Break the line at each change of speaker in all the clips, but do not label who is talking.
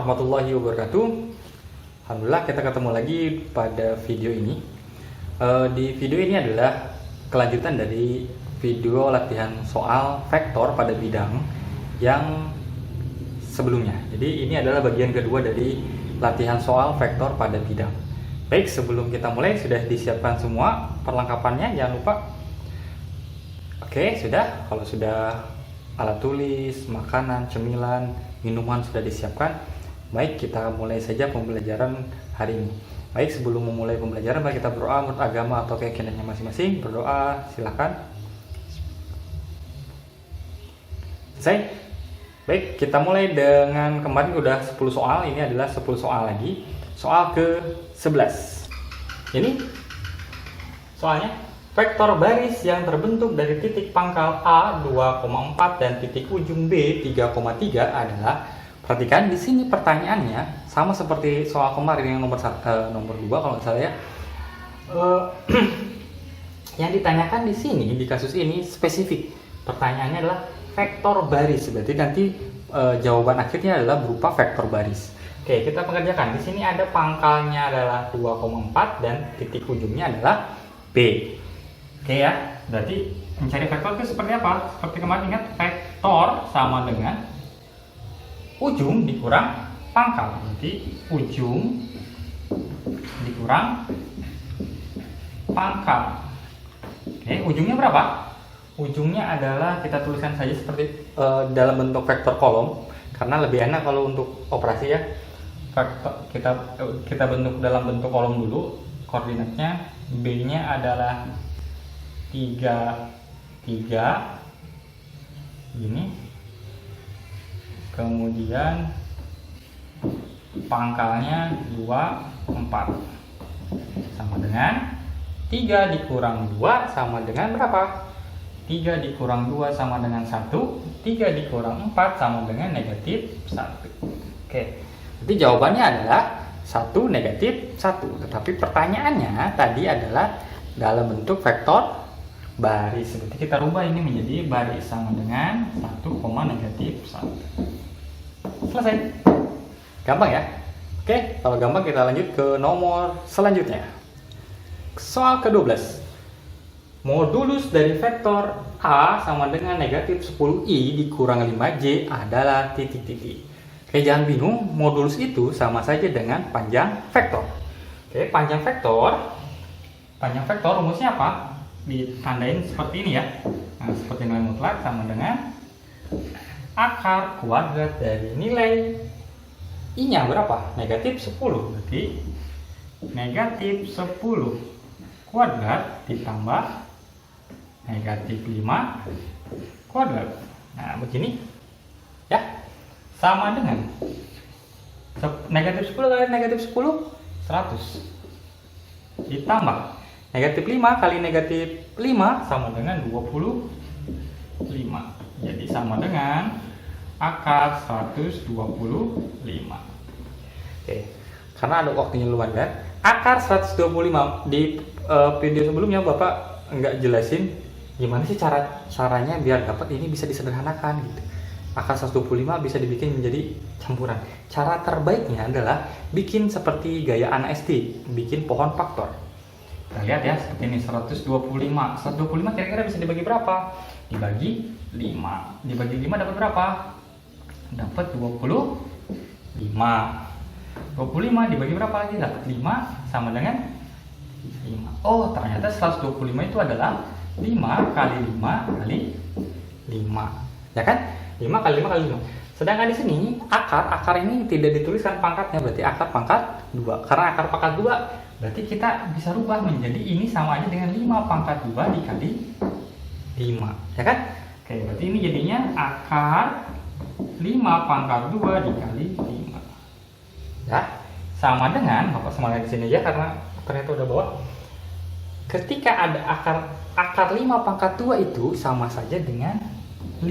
warahmatullahi wabarakatuh. Alhamdulillah kita ketemu lagi pada video ini. Di video ini adalah kelanjutan dari video latihan soal vektor pada bidang yang sebelumnya. Jadi ini adalah bagian kedua dari latihan soal vektor pada bidang. Baik, sebelum kita mulai sudah disiapkan semua perlengkapannya, jangan lupa. Oke, sudah. Kalau sudah alat tulis, makanan, cemilan, minuman sudah disiapkan, baik kita mulai saja pembelajaran hari ini. Baik, sebelum memulai pembelajaran, mari kita berdoa menurut agama atau keyakinannya masing-masing. Berdoa, silakan. Selesai. Baik, kita mulai dengan kemarin udah 10 soal, ini adalah 10 soal lagi. Soal ke-11. Ini soalnya, vektor baris yang terbentuk dari titik pangkal A 2,4 dan titik ujung B 3,3 adalah, perhatikan di sini pertanyaannya sama seperti soal kemarin yang nomor 2 kalau nggak salah ya. Yang ditanyakan di sini di kasus ini spesifik. Pertanyaannya adalah vektor baris. Berarti nanti jawaban akhirnya adalah berupa vektor baris. Oke, kita pengerjakan. Di sini ada pangkalnya adalah 2,4 dan titik ujungnya adalah B. Oke ya, berarti mencari vektor itu seperti apa? Seperti kemarin, ingat vektor sama dengan ujung dikurang pangkal. Berarti ujung dikurang pangkal. Oke, ujungnya berapa? Ujungnya adalah kita tuliskan saja seperti dalam bentuk vektor kolom, karena lebih enak kalau untuk operasi ya. Kita bentuk dalam bentuk kolom dulu. Koordinatnya B-nya adalah 3 ini, kemudian pangkalnya 2 4 sama dengan 3 dikurang 2 sama dengan berapa? 3 dikurang 2 sama dengan 1, 3 dikurang 4 sama dengan negatif 1. Oke, jadi jawabannya adalah 1 negatif 1. Tetapi pertanyaannya tadi adalah dalam bentuk vektor baris. Berarti kita rubah ini menjadi baris sama dengan 1, negatif 1. Selesai. Gampang ya? Oke, kalau gampang kita lanjut ke nomor selanjutnya. Soal ke-12. Modulus dari vektor A sama dengan negatif 10i dikurang 5j adalah titik-titik. Oke, jangan bingung, modulus itu sama saja dengan panjang vektor. Oke, panjang vektor rumusnya apa? Ditandain seperti ini ya. Nah, seperti nilai mutlak sama dengan akar kuadrat dari nilai I-nya berapa? Negatif 10. Berarti negatif 10 kuadrat ditambah negatif 5 kuadrat. Nah, begini ya. Sama dengan negatif 10 kali negatif 10, 100. Ditambah negatif 5 kali negatif 5 sama dengan 25. Jadi sama dengan akar 125. Oke, karena ada waktunya lumayan kan? Akar 125 di video sebelumnya Bapak nggak jelasin gimana sih caranya biar dapat ini bisa disederhanakan gitu. Akar 125 bisa dibikin menjadi campuran. Cara terbaiknya adalah bikin seperti gaya anak SD, bikin pohon faktor. Kita lihat ya, seperti ini 125. 125 kira-kira bisa dibagi berapa? Dibagi 5. Dibagi 5 dapat berapa? Dapat 25. 25 dibagi berapa lagi? Dapat 5 sama dengan 5. Oh, ternyata 125 itu adalah 5 kali 5 kali 5. Ya kan? 5 kali 5 kali 5. Sedangkan di sini akar ini tidak dituliskan pangkatnya, berarti akar pangkat 2. Karena akar pangkat 2 berarti kita bisa rubah menjadi ini sama aja dengan 5 pangkat 2 dikali 5. Ya kan? Oke, berarti ini jadinya akar 5 pangkat 2 dikali 5. Ya, sama dengan, Bapak semangat di sini ya karena ternyata udah bawa. Ketika ada akar 5 pangkat 2 itu sama saja dengan 5.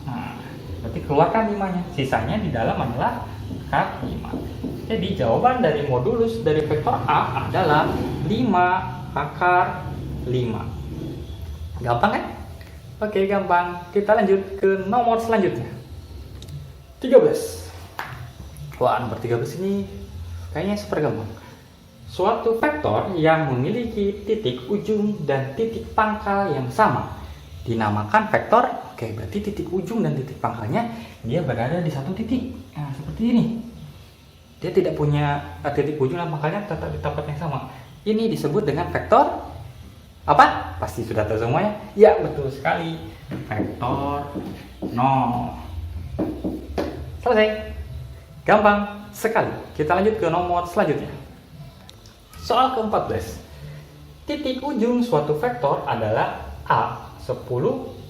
Nah, berarti keluarkan 5-nya. Sisanya di dalam adalah akar 5. Jadi jawaban dari modulus dari vektor A adalah 5 akar 5. Gampang kan? Oke, gampang. Kita lanjut ke nomor selanjutnya. 13. Wah, nomor 13 ini kayaknya super gampang. Suatu vektor yang memiliki titik ujung dan titik pangkal yang sama dinamakan vektor. Oke, berarti titik ujung dan titik pangkalnya dia berada di satu titik. Nah, seperti ini. Dia tidak punya titik ujung dan pangkalnya tetap di tempat yang sama. Ini disebut dengan vektor apa? Pasti sudah tahu semuanya. Ya, betul sekali. Vektor 0. Selesai. Gampang sekali. Kita lanjut ke nomor selanjutnya. Soal ke-14. Titik ujung suatu vektor adalah A 10,10.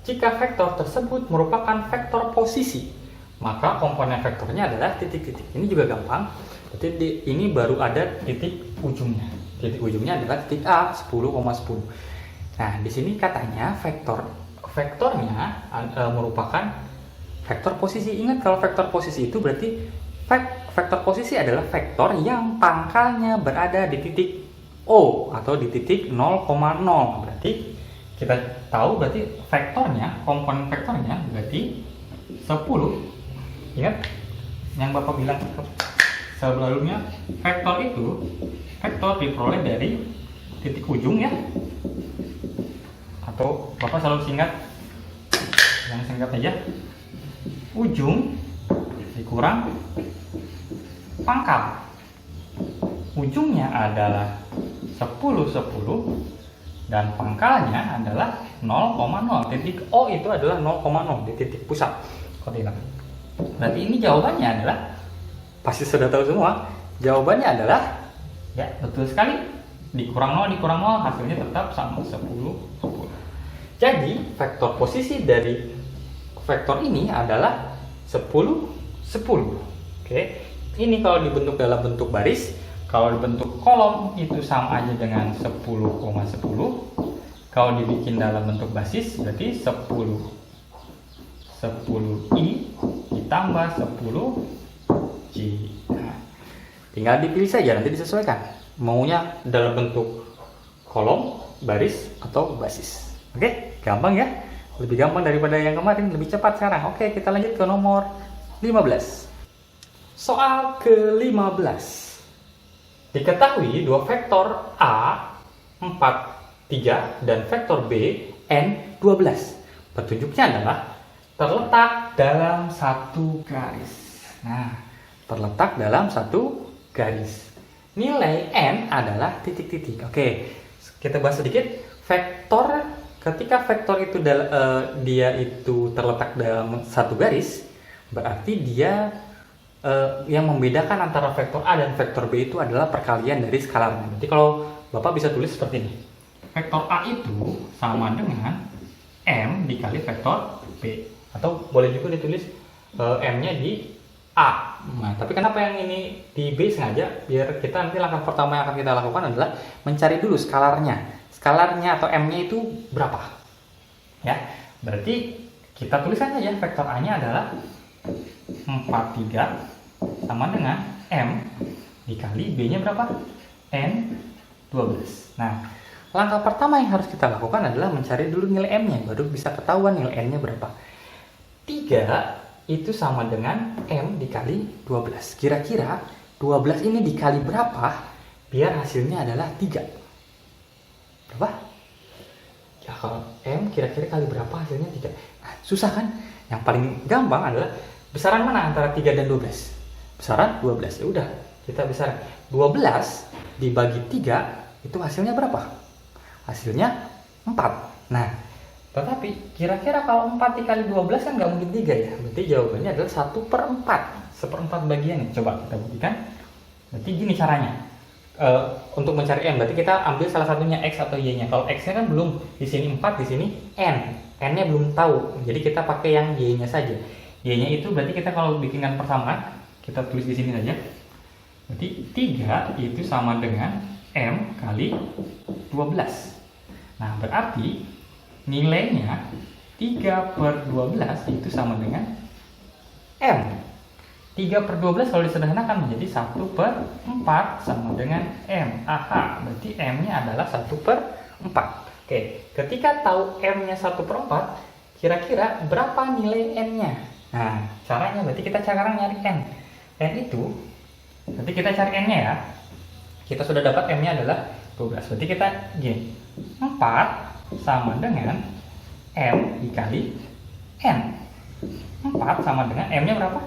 Jika vektor tersebut merupakan vektor posisi, maka komponen vektornya adalah titik-titik. Ini juga gampang. Berarti ini baru ada titik ujungnya. Titik ujungnya adalah titik A 10,10. Nah, di sini katanya vektornya merupakan vektor posisi. Ingat, kalau vektor posisi itu berarti vektor posisi adalah vektor yang pangkalnya berada di titik O atau di titik 0,0. Berarti kita tahu berarti vektornya, komponen vektornya berarti 10. Ingat yang Bapak bilang sebelumnya, vektor itu vektor diperoleh dari titik ujung ya. Atau Bapak selalu singkat, yang singkat aja, ujung dikurang pangkal. Ujungnya adalah 10,10 dan pangkalnya adalah 0,0. Titik O itu adalah 0,0 di titik pusat koordinat. Berarti ini jawabannya adalah, pasti sudah tahu semua, jawabannya adalah ya betul sekali, dikurang 0 hasilnya tetap sama 10,10. Jadi vektor posisi dari vektor ini adalah 10,10. Oke. Ini kalau dibentuk dalam bentuk baris, kalau dibentuk kolom itu sama aja dengan 10,10. Kalau dibikin dalam bentuk basis berarti 10i ditambah 10j. Nah, tinggal dipilih saja, nanti disesuaikan maunya dalam bentuk kolom, baris atau basis. Oke, gampang ya, lebih gampang daripada yang kemarin, lebih cepat sekarang. Oke, kita lanjut ke nomor 15. Soal ke-15. Diketahui dua vektor A 4,3 dan vektor B N,12. Petunjuknya adalah terletak dalam satu garis. Nah, terletak dalam satu garis. Nilai N adalah titik-titik. Oke, kita bahas sedikit. Ketika vektor itu dia itu terletak dalam satu garis, berarti dia yang membedakan antara vektor A dan vektor B itu adalah perkalian dari skalarnya. Jadi kalau Bapak bisa tulis seperti ini. Vektor A itu sama dengan M dikali vektor B. Atau boleh juga ditulis M-nya di A. Nah, tapi kenapa yang ini di B sengaja? Biar kita nanti langkah pertama yang akan kita lakukan adalah mencari dulu skalarnya. Skalarnya atau M-nya itu berapa? Ya, berarti kita tuliskan aja vektor A-nya adalah 4,3 sama dengan M dikali B-nya berapa? N,12. Nah, langkah pertama yang harus kita lakukan adalah mencari dulu nilai M-nya, baru bisa ketahuan nilai N-nya berapa. 3 itu sama dengan M dikali 12. Kira-kira 12 ini dikali berapa biar hasilnya adalah 3? Berapa? Ya, kalau M kira-kira kali berapa hasilnya 3? Nah, susah kan? Yang paling gampang adalah besaran mana antara 3 dan 12? Besaran 12. Ya udah, kita besaran 12 dibagi 3 itu hasilnya berapa? Hasilnya 4. Nah, tetapi kira-kira kalau 4 dikali 12 kan nggak mungkin 3 ya. Berarti jawabannya adalah 1/4. 1/4 bagian. Coba kita buktikan. Berarti gini caranya. Untuk mencari M, berarti kita ambil salah satunya X atau Y-nya. Kalau X-nya kan belum, di sini 4, di sini N. N-nya belum tahu. Jadi kita pakai yang Y-nya saja. Y-nya itu berarti kita kalau bikinkan persamaan, kita tulis di sini saja. Berarti 3 itu sama dengan M kali 12. Nah, berarti nilainya 3/12 itu sama dengan M. 3/12 kalau disederhanakan menjadi 1/4 sama dengan M. Aha, berarti M-nya adalah 1/4. Oke, ketika tahu M-nya 1/4, kira-kira berapa nilai N-nya? Nah, caranya berarti kita sekarang nyari N. N itu, berarti kita cari N-nya ya. Kita sudah dapat M-nya adalah 12. Berarti kita gini, 4 sama dengan M dikali N. 4 sama dengan M-nya berapa?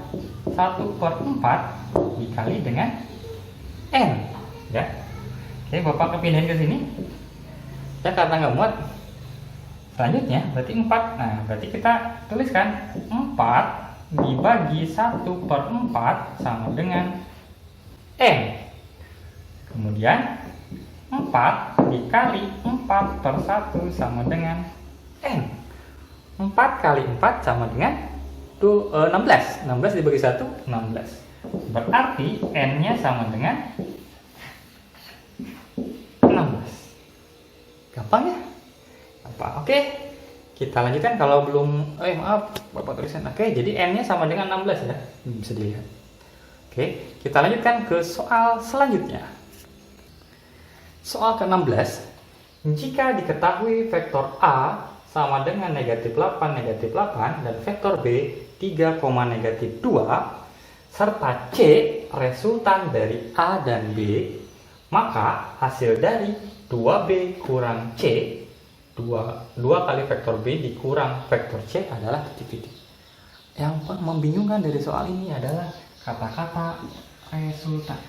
1/4 dikali dengan N. Ya. Oke, Bapak kepindahin ke sini. Ya, karena nggak muat. Selanjutnya, berarti 4. Nah, berarti kita tuliskan 4 dibagi 1/4 sama dengan N. Kemudian 4 dikali 4/1 sama dengan N. 4 kali 4 sama dengan 16. 16 dibagi 1, 16. Berarti N-nya sama dengan 16. Gampang ya? Apa? Oke. Kita lanjutkan kalau belum maaf, Bapak tulisan. Oke, jadi N-nya sama dengan 16 ya. Bisa dilihat. Oke, kita lanjutkan ke soal selanjutnya. Soal ke-16, jika diketahui vektor A sama dengan negatif 8, negatif 8, dan vektor B 3, negatif 2, serta C resultan dari A dan B, maka hasil dari 2B kurang C, 2 kali vektor B dikurang vektor C adalah titik-titik. Yang membingungkan dari soal ini adalah kata-kata resultan.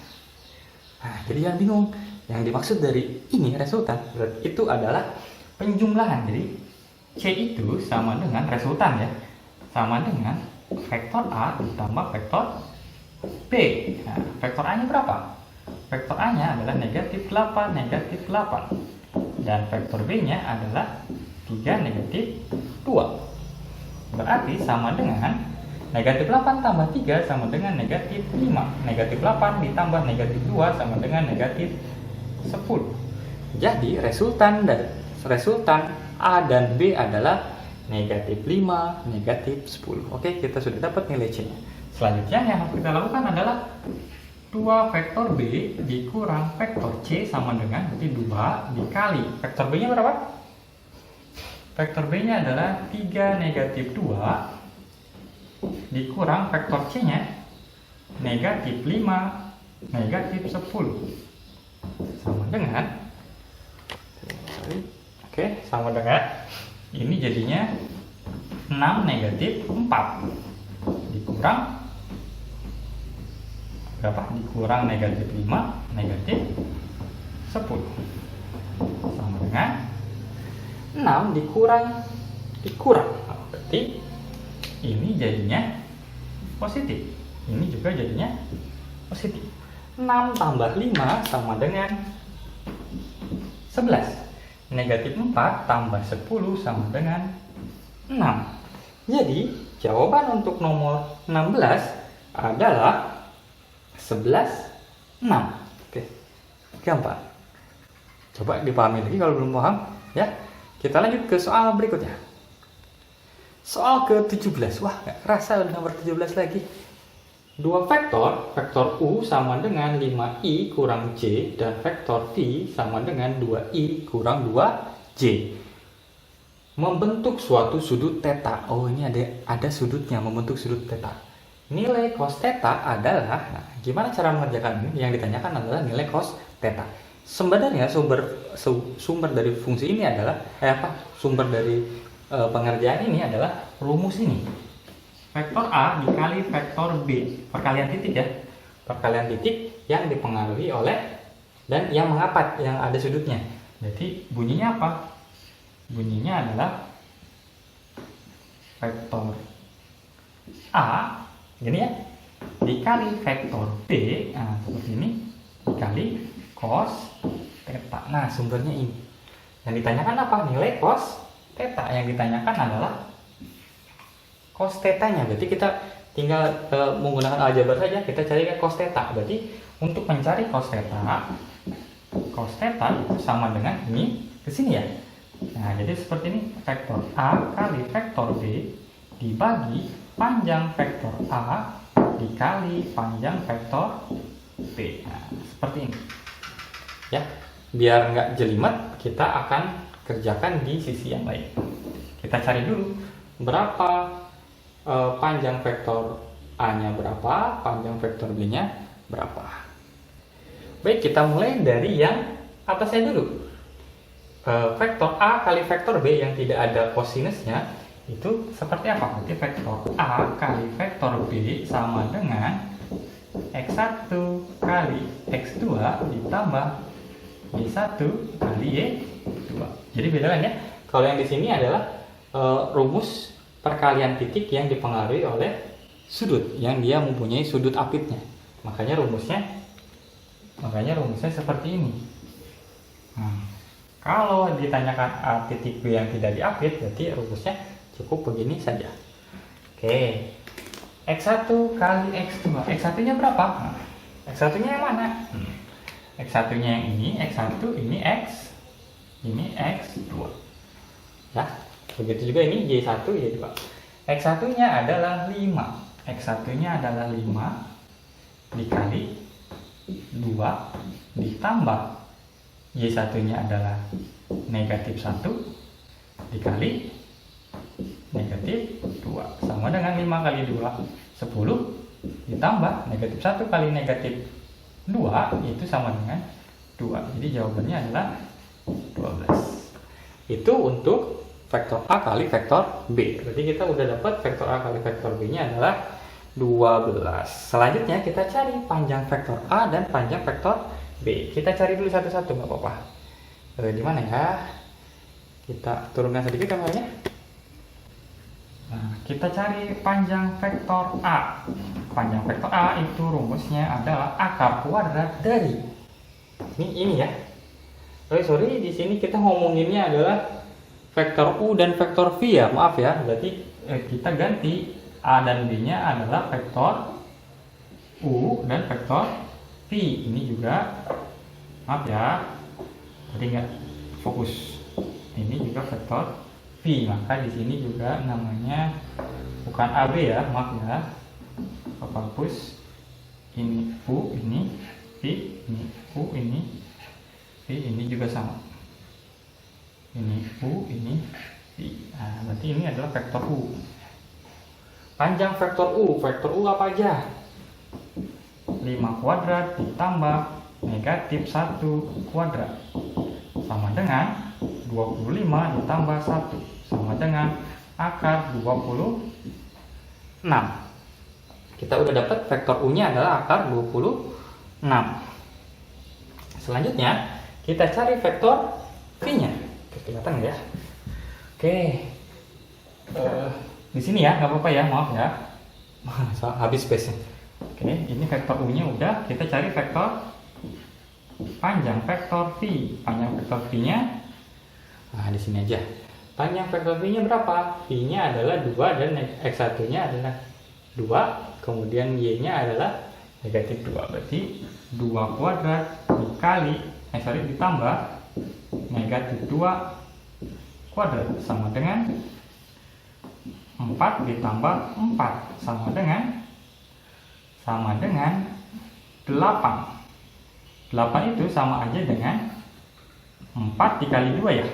Nah, jadi jangan bingung. Yang dimaksud dari ini resultan berarti itu adalah penjumlahan. Jadi C itu sama dengan resultan ya, sama dengan vektor A ditambah vektor B. Nah, vektor A nya berapa? Vektor A nya adalah negatif 8, negatif 8, dan vektor B nya adalah 3, negatif 2. Berarti sama dengan negatif 8 tambah 3 sama dengan negatif 5. Negatif 8 ditambah negatif 2 sama dengan negatif 10. Jadi resultan A dan B adalah negatif 5, negatif 10. Oke, kita sudah dapat nilai C-nya. Selanjutnya yang harus kita lakukan adalah 2 vektor B dikurang vektor C sama dengan berarti 2 dikali. Vektor B-nya berapa? Vektor B-nya adalah 3, negatif 2 dikurang vektor C-nya negatif 5, negatif 10 sama dengan sama dengan ini jadinya 6, negatif 4 dikurang berapa? Dikurang negatif 5, negatif 10 sama dengan 6 dikurang berarti ini jadinya positif. Ini juga jadinya positif. 6 tambah 5 sama dengan 11. Negatif 4 tambah 10 sama dengan 6. Jadi jawaban untuk nomor 16 adalah 11, 6. Oke, gampang. Coba dipahami lagi kalau belum paham ya. Kita lanjut ke soal berikutnya. Soal ke-17. Wah, gak kerasa nomor 17 lagi. 2 vektor U sama dengan 5I kurang J, dan vektor T sama dengan 2I kurang 2J. Membentuk suatu sudut theta. Oh, ini ada sudutnya, membentuk sudut theta. Nilai cos theta adalah, nah, gimana cara mengerjakan ini? Yang ditanyakan adalah nilai cos theta. Sebenarnya sumber dari fungsi ini adalah sumber dari pengerjaan ini adalah rumus ini. Vektor A dikali vektor B, perkalian titik ya. Perkalian titik yang dipengaruhi oleh dan yang mengapat, yang ada sudutnya. Jadi bunyinya apa? Bunyinya adalah vektor A gini ya, dikali vektor B, nah seperti ini, dikali cos theta. Nah, sumbernya ini. Yang ditanyakan apa? Nilai cos theta. Yang ditanyakan adalah cos theta-nya. Berarti kita tinggal menggunakan aljabar saja, kita cari cos theta. Berarti untuk mencari cos theta itu sama dengan ini ke sini ya. Nah, jadi seperti ini, vektor A kali vektor B dibagi panjang vektor A dikali panjang vektor B. Nah, seperti ini. Ya, biar nggak jelimet, kita akan kerjakan di sisi yang lain. Kita cari dulu berapa panjang vektor A-nya berapa, panjang vektor B-nya berapa. Baik, kita mulai dari yang atasnya dulu. Vektor A kali vektor B yang tidak ada kosinusnya itu seperti apa? Berarti vektor A kali vektor B sama dengan X1 kali X2 ditambah Y1 kali Y2. Jadi bedakan ya. Kalau yang di sini adalah rumus perkalian titik yang dipengaruhi oleh sudut yang dia mempunyai sudut apitnya. Makanya rumusnya seperti ini. Kalau ditanyakan A titik B yang tidak diapit, berarti rumusnya cukup begini saja. Oke, X1 kali X2. X1 nya berapa? X1 nya yang mana? X1 nya yang ini, X1 ini X2 ya. Begitu juga ini Y1 Y2. X1 nya adalah 5. X1 nya adalah 5 dikali 2 ditambah Y1 nya adalah negatif 1 dikali negatif 2 sama dengan 5 kali 2 10 ditambah negatif 1 kali negatif 2 itu sama dengan 2. Jadi jawabannya adalah 12. Itu untuk vektor A kali vektor B. Berarti kita udah dapat vektor A kali vektor B nya adalah 12. Selanjutnya kita cari panjang vektor A dan panjang vektor B. Kita cari dulu satu-satu, nggak apa-apa. Di mana ya? Kita turunkan sedikit gambarnya. Nah, kita cari panjang vektor A. Panjang vektor A itu rumusnya adalah akar kuadrat dari ini ya. Sorry, di sini kita ngomonginnya adalah vektor U dan vektor V ya. Maaf ya. Berarti kita ganti A dan B-nya adalah vektor U dan vektor V. Ini juga, maaf ya, tadi nggak fokus. Ini juga vektor V, maka di sini juga namanya bukan AB ya, maaf ya. Hapus. Ini U, ini V, ini U, ini V, ini juga sama. Ini U, ini V. Nah, berarti ini adalah vektor U. Panjang vektor U apa aja? 5 kuadrat ditambah negatif 1 kuadrat sama dengan 25 ditambah 1 sama dengan akar 26. Kita udah dapat vektor U nya adalah akar 26. Selanjutnya kita cari vektor V nya. Kelihatan ya? Oke, di sini ya, nggak apa-apa ya, maaf ya, habis space-nya. Oke, ini vektor U nya udah, kita cari vektor panjang vektor V. Panjang vektor V nya, nah di sini aja. Panjang vektor V nya berapa? V nya adalah 2 dan X1 nya adalah 2, kemudian Y nya adalah negatif 2. Berarti 2 kuadrat dikali, ditambah negatif 2 kuadrat sama dengan 4 ditambah 4 sama dengan 8. 8 itu sama aja dengan 4 dikali 2 ya.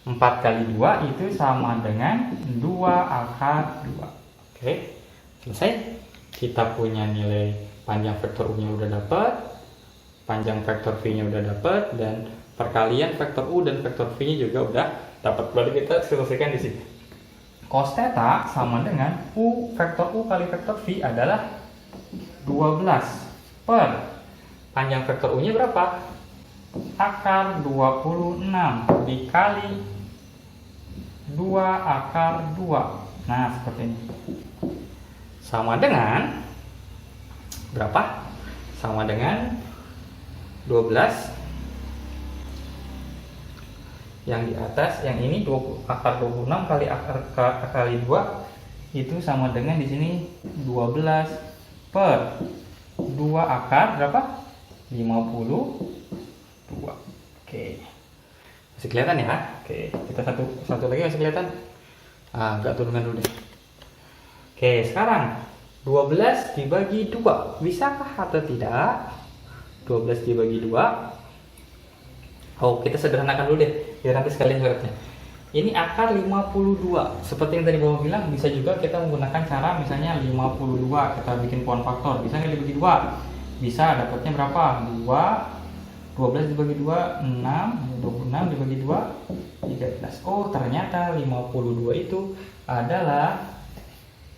4 kali 2 itu sama dengan 2 akar 2. Oke, selesai. Kita punya nilai panjang vektor U nya udah dapat, panjang vektor V nya udah dapat, dan perkalian vektor U dan vektor V nya juga udah dapat. Berarti kita selesaikan di sini. Cos theta sama dengan U, vektor U kali vektor V adalah 12 per panjang vektor U nya berapa? Akar 26 dikali 2 akar 2. Nah, seperti ini. Sama dengan berapa? Sama dengan 12. Yang di atas, yang ini 20, akar 26 kali akar kali 2 itu sama dengan di sini 12 per 2 akar berapa? 52. Oke. Masih kelihatan ya? Oke, kita satu lagi masih kelihatan. Agak turunkan dulu deh. Oke, sekarang 12 dibagi 2. Bisakah atau tidak? 12 dibagi 2. Oh, kita sederhanakan dulu deh, biar nanti sekalian jawabnya. Ini akar 52. Seperti yang tadi Bapak bilang, bisa juga kita menggunakan cara misalnya 52, kita bikin pohon faktor. Bisa nggak dibagi 2? Bisa, dapatnya berapa? 12 dibagi 2, 6. 26 dibagi 2, 13. Oh, ternyata 52 itu adalah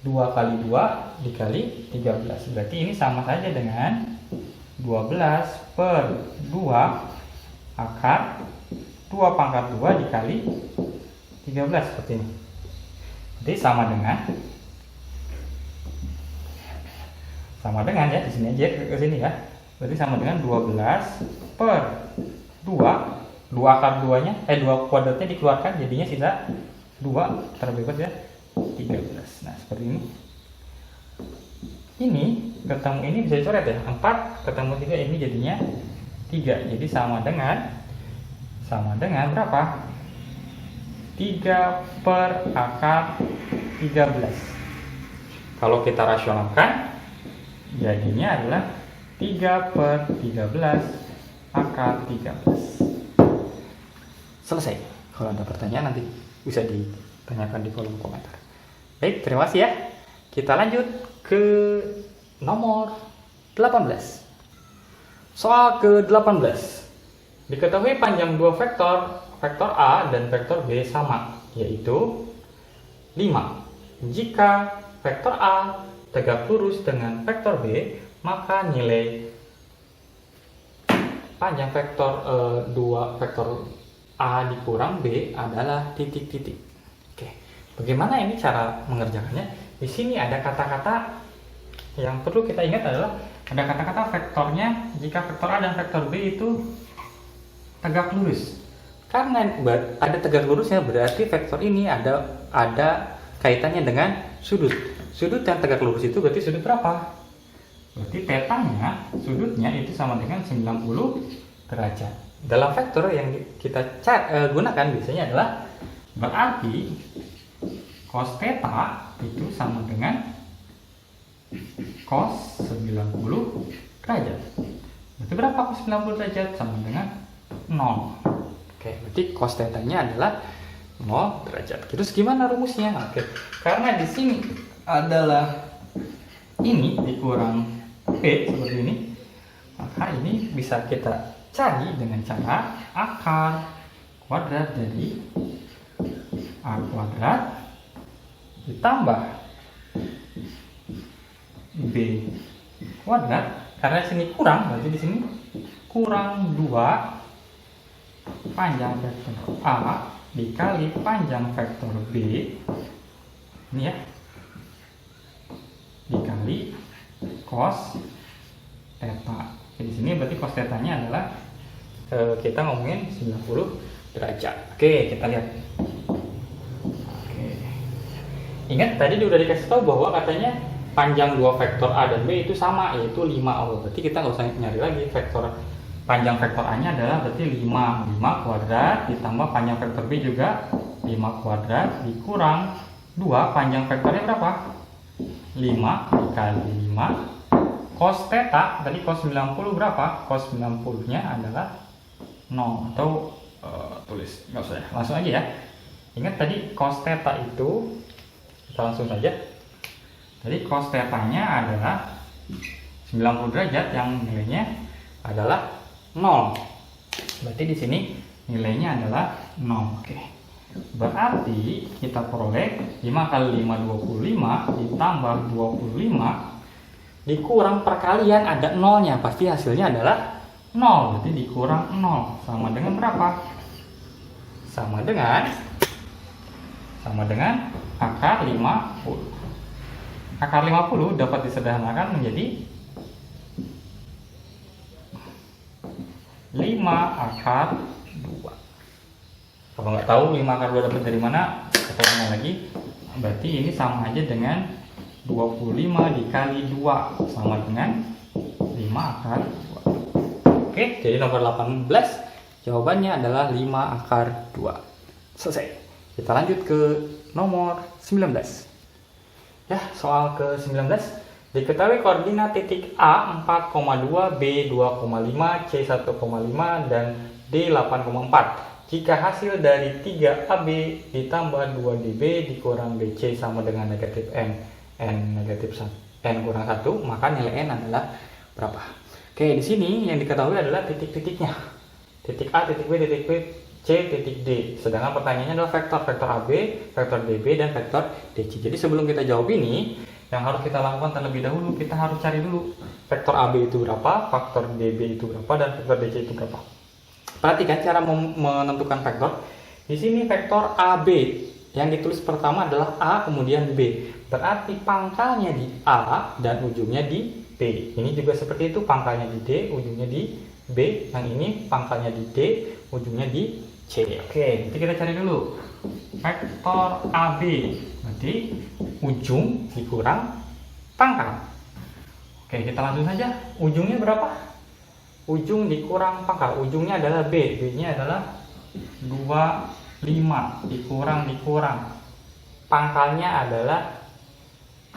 2 kali 2 dikali 13. Berarti ini sama saja dengan 12 per 2 akar 2 pangkat 2 dikali 13 seperti ini. Jadi sama dengan ya, di sini aja ke sini ya. Berarti sama dengan 12 per 2 akar 2-nya 2 kuadratnya dikeluarkan, jadinya sisa 2 terbebas ya, 13. Nah, seperti ini. Ini ketemu ini bisa dicoret ya. 4 ketemu 3, ini jadinya 3. Jadi sama dengan berapa? 3 per akar 13. Kalau kita rasionalkan, jadinya adalah 3 per 13 akar 13. Selesai. Kalau ada pertanyaan nanti bisa ditanyakan di kolom komentar. Baik, terima kasih ya. Kita lanjut ke nomor 18. Soal ke-18. Diketahui panjang dua vektor A dan vektor B sama, yaitu 5. Jika vektor A tegak lurus dengan vektor B, maka nilai panjang vektor vektor A dikurang B adalah titik-titik. Oke, bagaimana ini cara mengerjakannya? Di sini ada kata-kata yang perlu kita ingat adalah ada kata-kata vektornya jika vektor A dan vektor B itu tegak lurus. Karena ada tegak lurusnya, berarti vektor ini ada kaitannya dengan sudut. Sudut yang tegak lurus itu berarti sudut berapa? Berarti tetanya, sudutnya itu sama dengan 90 derajat. Dalam vektor yang kita gunakan biasanya adalah berarti cos theta itu sama dengan cos 90 derajat. Berarti berapa cos 90 derajat? Sama dengan 0. Oke, berarti cos theta-nya adalah 0 derajat. Terus gimana rumusnya? Oke, karena di sini adalah ini dikurang B seperti ini, maka ini bisa kita cari dengan cara akar kuadrat dari A kuadrat ditambah B kuadrat. Karena sini kurang, berarti di sini kurang 2 panjang vektor A dikali panjang vektor B ini ya, dikali cos theta. Di sini berarti cos theta-nya adalah kita ngomongin 90 derajat. Oke, kita lihat. Oke. Ingat tadi udah dikasih tahu bahwa katanya panjang dua vektor A dan B itu sama, yaitu 5. Oh, berarti kita nggak usah nyari lagi vektor panjang vektor A-nya adalah berarti 5 kuadrat ditambah panjang vektor B juga 5 kuadrat dikurang 2 panjang vektornya berapa? 5 dikali 5 cos theta tadi cos 90 berapa? Cos 90-nya adalah 0 atau tulis nggak usah ya, langsung aja ya. Ingat tadi cos theta itu kita langsung saja. Jadi cos theta-nya adalah 90 derajat yang nilainya adalah 0. Berarti di sini nilainya adalah 0. Oke. Berarti kita peroleh 5 kali 5 25 ditambah 25 dikurang perkalian ada 0-nya, pasti hasilnya adalah 0. Berarti dikurang 0 sama dengan berapa? Sama dengan akar 50. Akar 50 dapat disederhanakan menjadi 5 akar 2. Kalau nggak tahu 5 akar 2 dapat dari mana, kita ulang lagi. Berarti ini sama aja dengan 25 dikali 2 sama dengan 5 akar 2. Oke, jadi nomor 18 jawabannya adalah 5 akar 2. Selesai. Kita lanjut ke nomor 19. Ya, soal ke 19. Diketahui koordinat titik A 4,2, B 2,5, C 1,5 dan D 8,4. jika hasil dari 3AB ditambah 2DB dikurang DC sama dengan negatif N, negatif N kurang 1, maka nilai N adalah berapa? Oke, di sini yang diketahui adalah titik-titiknya. Titik A, titik B, titik C, titik D. Sedangkan pertanyaannya adalah vektor AB, vektor DB, dan vektor DC. Jadi sebelum kita jawab ini, yang harus kita lakukan terlebih dahulu, kita harus cari dulu vektor AB itu berapa, vektor DB itu berapa, dan vektor DC itu berapa. Perhatikan cara menentukan vektor. Di sini vektor AB yang ditulis pertama adalah A kemudian B. Berarti pangkalnya di A dan ujungnya di B. Ini juga seperti itu, pangkalnya di D, ujungnya di B. Yang ini pangkalnya di D, ujungnya di C. Oke, nanti kita cari dulu vektor AB. Berarti ujung dikurang pangkal. Oke, kita langsung saja. Ujungnya berapa? Ujung dikurang pangkal. Ujungnya adalah B. B-nya adalah 25 dikurang. Pangkalnya adalah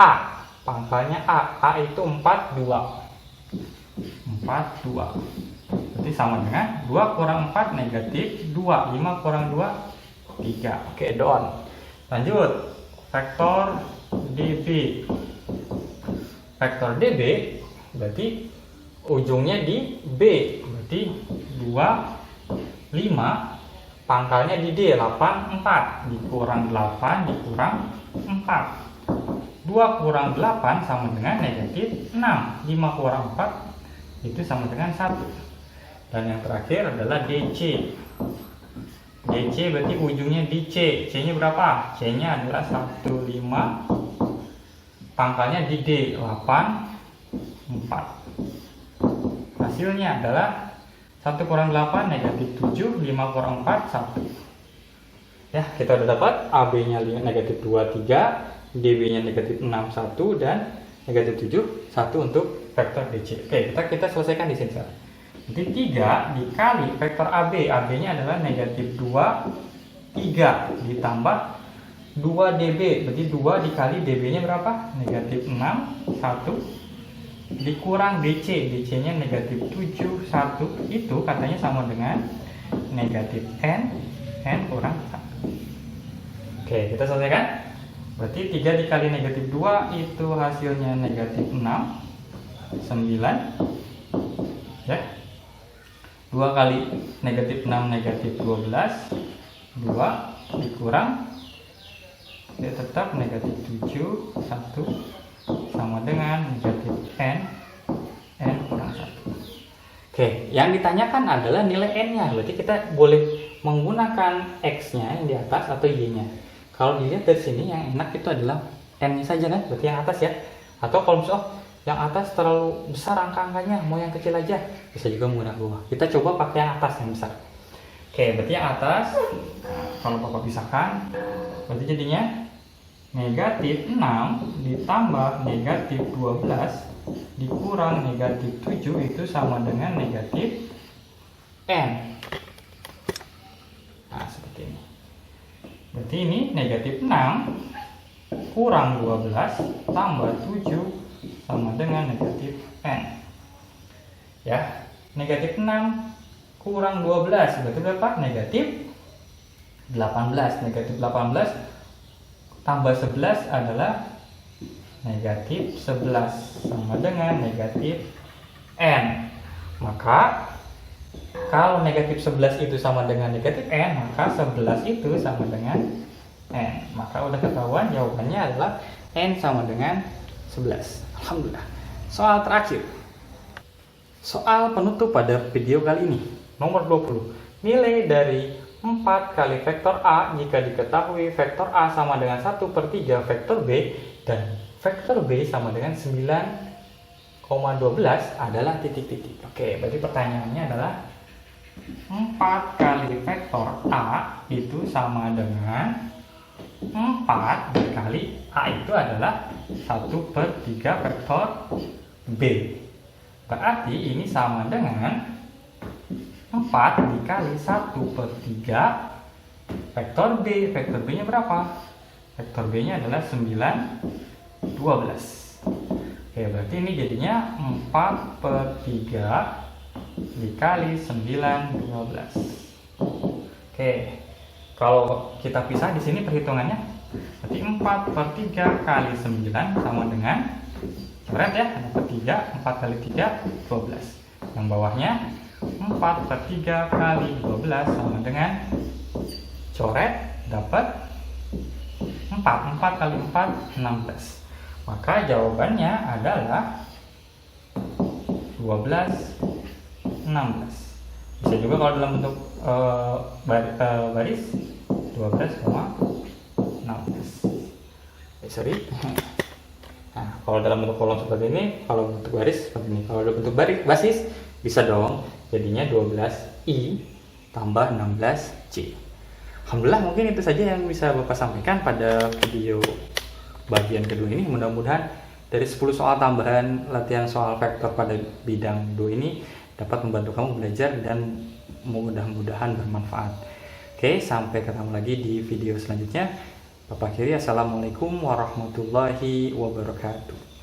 A. Pangkalnya A. A itu 42. Berarti sama dengan 2 kurang 4 negatif 2. 5 kurang 2 3. Oke, down. Lanjut. Vektor DB. Vektor DB berarti ujungnya di B. Berarti 2 5 pangkalnya di D 8 4 dikurang 8 dikurang 4. 2 kurang 8 sama dengan negatif 6. 5 kurang 4 itu sama dengan 1. Dan yang terakhir adalah DC. DC berarti ujungnya di C. C nya berapa? C nya adalah 15. Pangkalnya di D 8 4. Hasilnya adalah 1 kurang 8 negatif 7. 5 kurang 4 1. Ya, kita udah dapat AB nya negatif 2 3, DB nya negatif 6 1, dan negatif 7 1 untuk vektor DC. Oke, kita selesaikan di sini sekarang. Jadi 3 dikali vektor AB. AB nya adalah negatif 2 3 ditambah 2 DB. Berarti 2 dikali DB nya berapa? Negatif 6 1 dikurang DC. DC nya negatif 7 1. Itu katanya sama dengan negatif N kurang 1. Oke, kita selesaikan. Berarti 3 dikali negatif 2 itu hasilnya negatif 6 9. Ya, 2 kali negatif 6 negatif 12. 2 dikurang, ya tetap negatif 7 1 sama dengan negatif N kurang 1. Oke, yang ditanyakan adalah nilai N nya. Berarti kita boleh menggunakan X nya yang di atas atau Y nya. Kalau dilihat dari sini yang enak itu adalah N nya saja kan, berarti yang atas ya. Atau kalau misalnya yang atas terlalu besar angka-angkanya, mau yang kecil aja, bisa juga menggunakan bawah. Kita coba pakai yang atas yang besar. Oke, berarti yang atas, nah, kalau Bapak pisahkan, berarti jadinya negatif 6 ditambah negatif 12 dikurang negatif 7 itu sama dengan negatif N. Nah, seperti ini. Berarti ini negatif 6 kurang 12 tambah 7 sama dengan negatif N. Ya, negatif 6 kurang 12 berarti berapa? Negatif 18. Negatif 18 tambah 11 adalah negatif 11 sama dengan negatif N. Maka kalau negatif 11 itu sama dengan negatif N, maka 11 itu sama dengan N. Maka udah ketahuan jawabannya adalah N sama dengan 11. Alhamdulillah. Soal terakhir. Soal penutup pada video kali ini. Nomor 20. Nilai dari 4 kali vektor A jika diketahui vektor A sama dengan 1/3 vektor B dan vektor B sama dengan 9,12 adalah titik-titik. Oke, berarti pertanyaannya adalah 4 kali vektor A itu sama dengan 4 dikali A itu adalah 1/3 vektor B. Berarti ini sama dengan 4 dikali 1/3 vektor B. Vektor B nya berapa? Vektor B nya adalah 912. Oke, berarti ini jadinya 4/3 dikali 912. Oke, kalau kita pisah di sini perhitungannya, berarti 4/3 kali 9 sama dengan, coret ya, dapat 3, 4 kali 3, 12. Yang bawahnya 4/3 kali 12 sama dengan, coret, dapat 4, 4 kali 4, 16. Maka jawabannya adalah 12, 16. Bisa juga kalau dalam bentuk baris 12,16. Sorry. Nah, kalau dalam bentuk kolom seperti ini, kalau bentuk baris seperti ini. Kalau dalam bentuk basis bisa dong. Jadinya 12i tambah 16c. Alhamdulillah, mungkin itu saja yang bisa Bapak sampaikan pada video bagian kedua ini. Mudah-mudahan dari 10 soal tambahan latihan soal vektor pada bidang 2 ini dapat membantu kamu belajar dan mudah-mudahan bermanfaat. Oke, sampai ketemu lagi di video selanjutnya. Bapak akhiri, assalamualaikum warahmatullahi wabarakatuh.